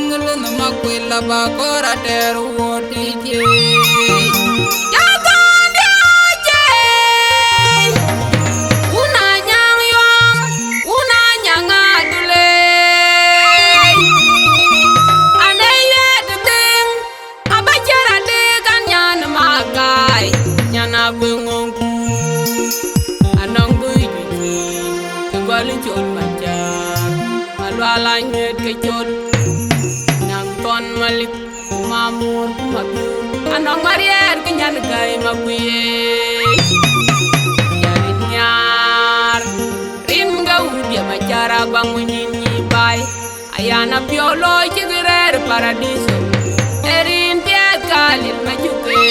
ngel na makwila ba kora teru wotije Alanyet kejot nang ton malik mamur mabur anong marier kenyan gay mabuye yari nyar rim gau dia macara bangunin bay ayana piolo cigirer paradiso erin tiat kalil majuke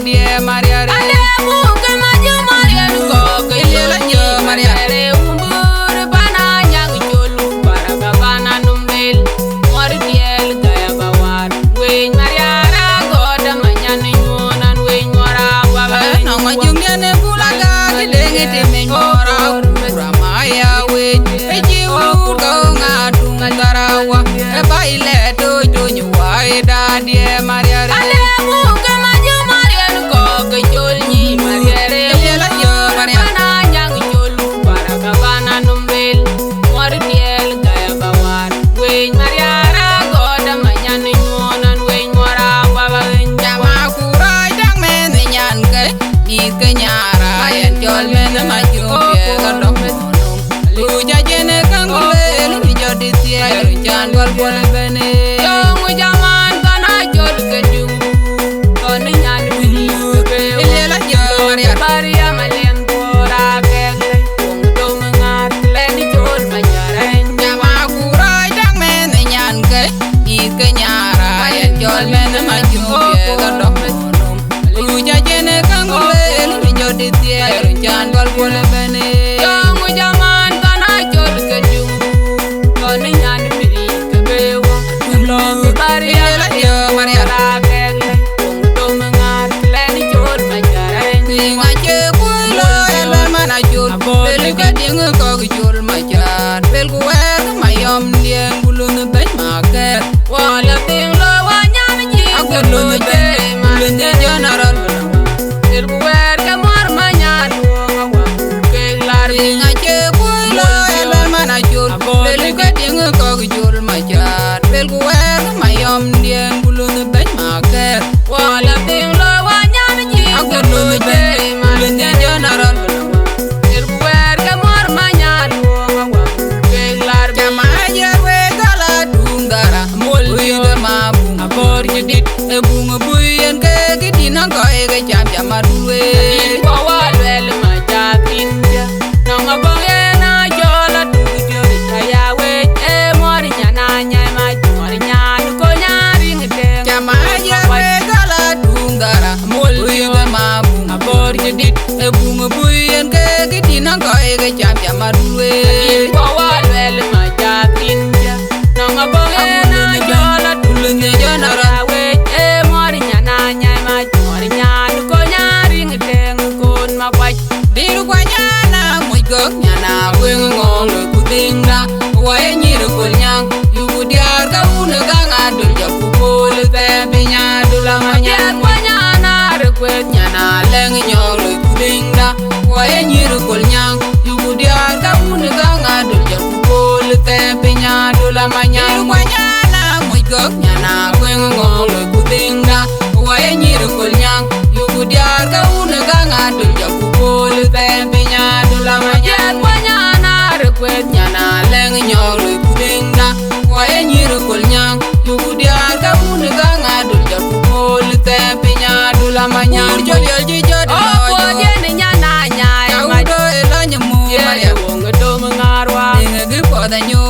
Dia Maria Ade bukan maju Maria kok kelilanya Maria umbur pananya ngejulu para babana numbel mordiel gaya bawar wen Maria ragoda manyane nyunan wen ngora baba nang majungnya ne bulaga gedenge temen ngora ramaya wen ejiu kwen ngong le kudinga wae nyir kol nyang yugu diar ka une ka ngadul ja kupol te pinya dula manyang wanya na rekwet nyana leng nyong le kudinga wae nyir kol nyang yugu diar ka une ka ngadul ja kupol te pinya dula manyang wanya na muigok nyana kwen ngong le kudinga wae nyir kol nyang yugu diar ka une ka ngadul ja kupol te pinya dula manyang wanya na rekwet nyana leng nyong le kudinga wae nyir kol nyang yugu diar ka une ka ngadul ja kupol te pinya dula manyang jodial ji jodi o jeni nyana nyaay ma do elanyu mu ya wong do ngarwa ngi po da nyu